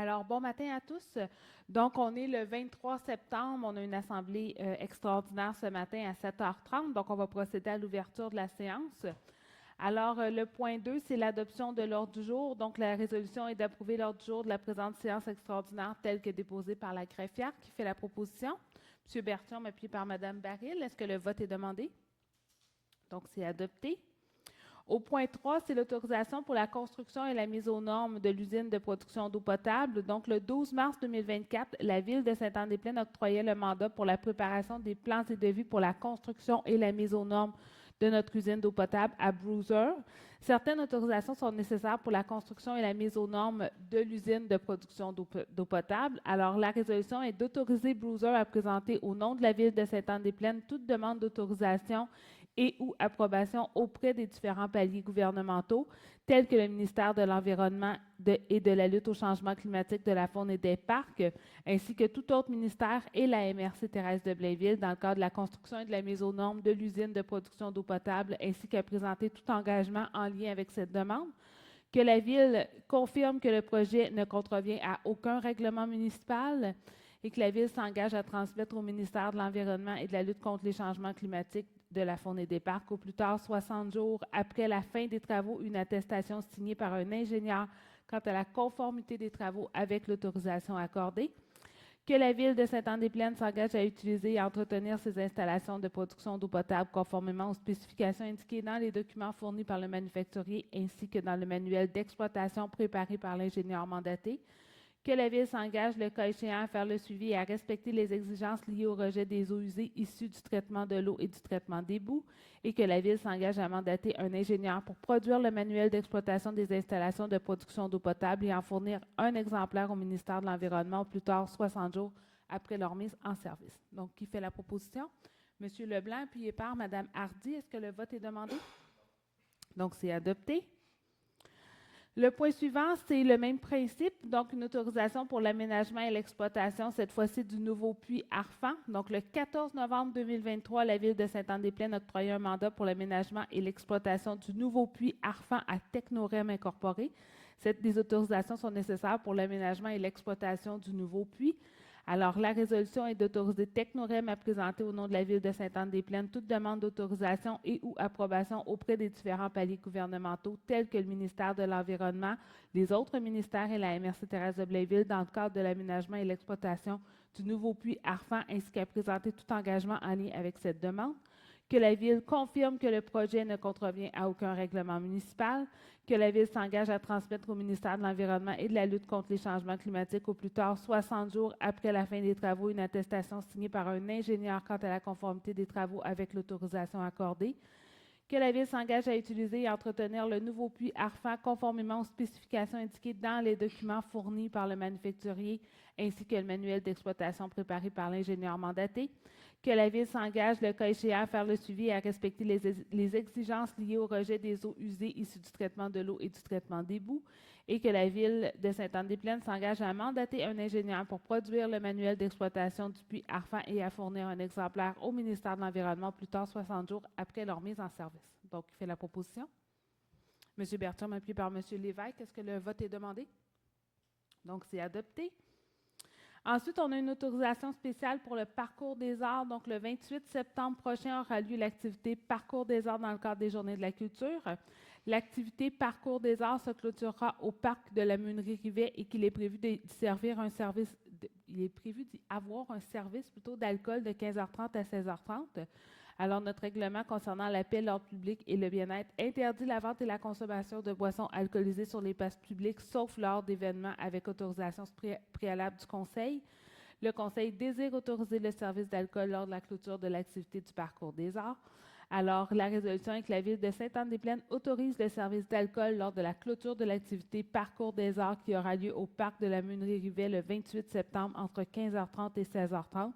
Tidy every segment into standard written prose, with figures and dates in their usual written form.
Alors, bon matin à tous. Donc, on est le 23 septembre. On a une assemblée extraordinaire ce matin à 7h30. Donc, on va procéder à l'ouverture de la séance. Alors, le point 2, c'est l'adoption de l'ordre du jour. Donc, la résolution est d'approuver l'ordre du jour de la présente séance extraordinaire telle que déposée par la greffière qui fait la proposition. M. Berthiaume, appuyé par Mme Baril. Est-ce que le vote est demandé? Donc, c'est adopté. Au point 3, c'est l'autorisation pour la construction et la mise aux normes de l'usine de production d'eau potable. Donc, le 12 mars 2024, la Ville de Sainte-Anne-des-Plaines octroyait le mandat pour la préparation des plans et devis pour la construction et la mise aux normes de notre usine d'eau potable à Bruiser. Certaines autorisations sont nécessaires pour la construction et la mise aux normes de l'usine de production d'eau potable. Alors, la résolution est d'autoriser Bruiser à présenter au nom de la Ville de Sainte-Anne-des-Plaines toute demande d'autorisation et ou approbation auprès des différents paliers gouvernementaux, tels que le ministère de l'Environnement et de la lutte au changement climatique, de la faune et des parcs, ainsi que tout autre ministère et la MRC Thérèse de Blainville dans le cadre de la construction et de la mise aux normes de l'usine de production d'eau potable, ainsi qu'à présenter tout engagement en lien avec cette demande. Que la Ville confirme que le projet ne contrevient à aucun règlement municipal et que la Ville s'engage à transmettre au ministère de l'Environnement et de la lutte contre les changements climatiques, de la faune et des parcs, au plus tard 60 jours après la fin des travaux, une attestation signée par un ingénieur quant à la conformité des travaux avec l'autorisation accordée. Que la Ville de Sainte-Anne-des-Plaines s'engage à utiliser et à entretenir ses installations de production d'eau potable conformément aux spécifications indiquées dans les documents fournis par le manufacturier ainsi que dans le manuel d'exploitation préparé par l'ingénieur mandaté. Que la Ville s'engage, le cas échéant, à faire le suivi et à respecter les exigences liées au rejet des eaux usées issues du traitement de l'eau et du traitement des boues, et que la Ville s'engage à mandater un ingénieur pour produire le manuel d'exploitation des installations de production d'eau potable et en fournir un exemplaire au ministère de l'Environnement au plus tard 60 jours après leur mise en service. Donc, qui fait la proposition? M. Leblanc, appuyé par Mme Hardy. Est-ce que le vote est demandé? Donc, c'est adopté. Le point suivant, c'est le même principe, donc une autorisation pour l'aménagement et l'exploitation, cette fois-ci du nouveau puits Arfan. Donc, le 14 novembre 2023, la Ville de Sainte-Anne-des-Plaines a octroyé un mandat pour l'aménagement et l'exploitation du nouveau puits Arfan à Technorem Incorporé. Des autorisations sont nécessaires pour l'aménagement et l'exploitation du nouveau puits. Alors, la résolution est d'autoriser Technorem à présenter au nom de la Ville de Sainte-Anne-des-Plaines toute demande d'autorisation et ou approbation auprès des différents paliers gouvernementaux tels que le ministère de l'Environnement, les autres ministères et la MRC Thérèse de Blainville dans le cadre de l'aménagement et l'exploitation du nouveau puits Arfan ainsi qu'à présenter tout engagement en lien avec cette demande. Que la Ville confirme que le projet ne contrevient à aucun règlement municipal, que la Ville s'engage à transmettre au ministère de l'Environnement et de la lutte contre les changements climatiques au plus tard 60 jours après la fin des travaux une attestation signée par un ingénieur quant à la conformité des travaux avec l'autorisation accordée, que la Ville s'engage à utiliser et à entretenir le nouveau puits Arfan conformément aux spécifications indiquées dans les documents fournis par le manufacturier ainsi que le manuel d'exploitation préparé par l'ingénieur mandaté, que la Ville s'engage, le cas échéant, à faire le suivi et à respecter les exigences liées au rejet des eaux usées issues du traitement de l'eau et du traitement des boues, et que la Ville de Sainte-Anne-des-Plaines s'engage à mandater un ingénieur pour produire le manuel d'exploitation du puits Arfan et à fournir un exemplaire au ministère de l'Environnement plus tard 60 jours après leur mise en service. Donc, il fait la proposition. M. Berthiaume, appuyé par M. Lévesque. Est-ce que le vote est demandé? Donc, c'est adopté. Ensuite, on a une autorisation spéciale pour le Parcours des arts. Donc, le 28 septembre prochain aura lieu l'activité Parcours des arts dans le cadre des Journées de la culture. L'activité Parcours des arts se clôturera au parc de la Meunerie-Rivet et qu'il est prévu d'y servir un service, il est prévu d'y avoir un service plutôt d'alcool de 15h30 à 16h30. Alors, notre règlement concernant la paix, l'ordre public et le bien-être interdit la vente et la consommation de boissons alcoolisées sur les places publiques, sauf lors d'événements avec autorisation préalable du Conseil. Le Conseil désire autoriser le service d'alcool lors de la clôture de l'activité du Parcours des arts. Alors, la résolution est que la Ville de Sainte-Anne-des-Plaines autorise le service d'alcool lors de la clôture de l'activité Parcours des arts qui aura lieu au parc de la Meunerie-Rivet le 28 septembre entre 15h30 et 16h30.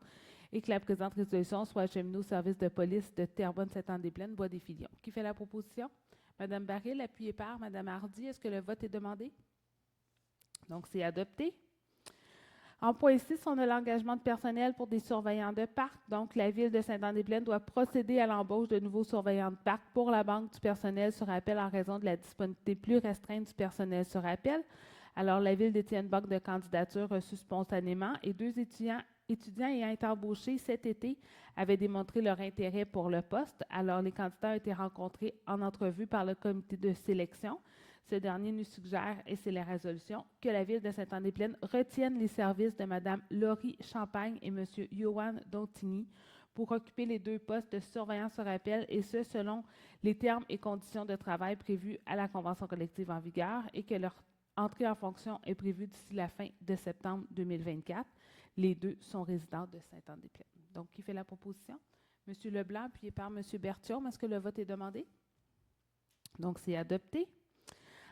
Et que la présente résolution soit acheminée au service de police de Terrebonne-Sainte-Anne-des-Plaines, Bois-des-Filions. Qui fait la proposition? Mme Baril, appuyée par Mme Hardy. Est-ce que le vote est demandé? Donc, c'est adopté. En point 6, on a l'engagement de personnel pour des surveillants de parc. Donc, la Ville de Sainte-Anne-des-Plaines doit procéder à l'embauche de nouveaux surveillants de parc pour la Banque du personnel sur appel en raison de la disponibilité plus restreinte du personnel sur appel. Alors, la Ville détient une banque de candidatures reçues spontanément et 2 étudiants ayant été embauchés cet été avaient démontré leur intérêt pour le poste. Alors, les candidats ont été rencontrés en entrevue par le comité de sélection. Ce dernier nous suggère, et c'est la résolution, que la Ville de Sainte-Anne-des-Plaines retienne les services de Mme Laurie Champagne et M. Yoann Dontigny pour occuper les 2 postes de surveillant sur appel, et ce, selon les termes et conditions de travail prévus à la convention collective en vigueur, et que leur entrée en fonction est prévue d'ici la fin de septembre 2024. Les 2 sont résidents de Sainte-Anne-des-Plaines. Donc, qui fait la proposition? M. Leblanc, appuyé par M. Berthiaume. Est-ce que le vote est demandé? Donc, c'est adopté.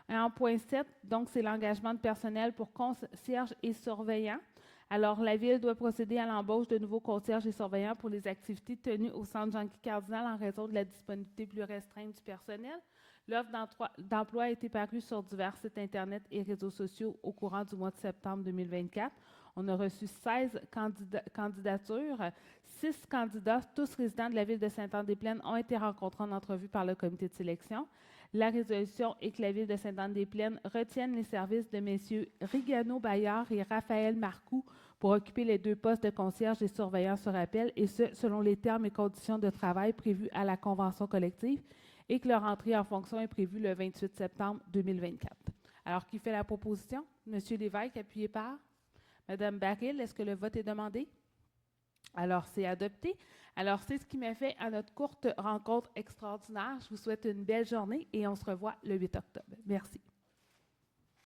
Et en point 7, donc, c'est l'engagement de personnel pour concierges et surveillants. Alors, la Ville doit procéder à l'embauche de nouveaux concierges et surveillants pour les activités tenues au Centre Jean-Guy Cardinal en raison de la disponibilité plus restreinte du personnel. L'offre d'emploi a été parue sur divers sites Internet et réseaux sociaux au courant du mois de septembre 2024. On a reçu 16 candidatures. 6 candidats, tous résidents de la Ville de Sainte-Anne-des-Plaines, ont été rencontrés en entrevue par le comité de sélection. La résolution est que la Ville de Sainte-Anne-des-Plaines retienne les services de messieurs Rigano Bayard et Raphaël Marcoux pour occuper les 2 postes de concierge et surveillant sur appel, et ce, selon les termes et conditions de travail prévus à la convention collective, et que leur entrée en fonction est prévue le 28 septembre 2024. Alors, qui fait la proposition? M. Lévesque, appuyé par Mme Baril. Est-ce que le vote est demandé? Alors, c'est adopté. Alors, c'est ce qui m'a fait à notre courte rencontre extraordinaire. Je vous souhaite une belle journée et on se revoit le 8 octobre. Merci.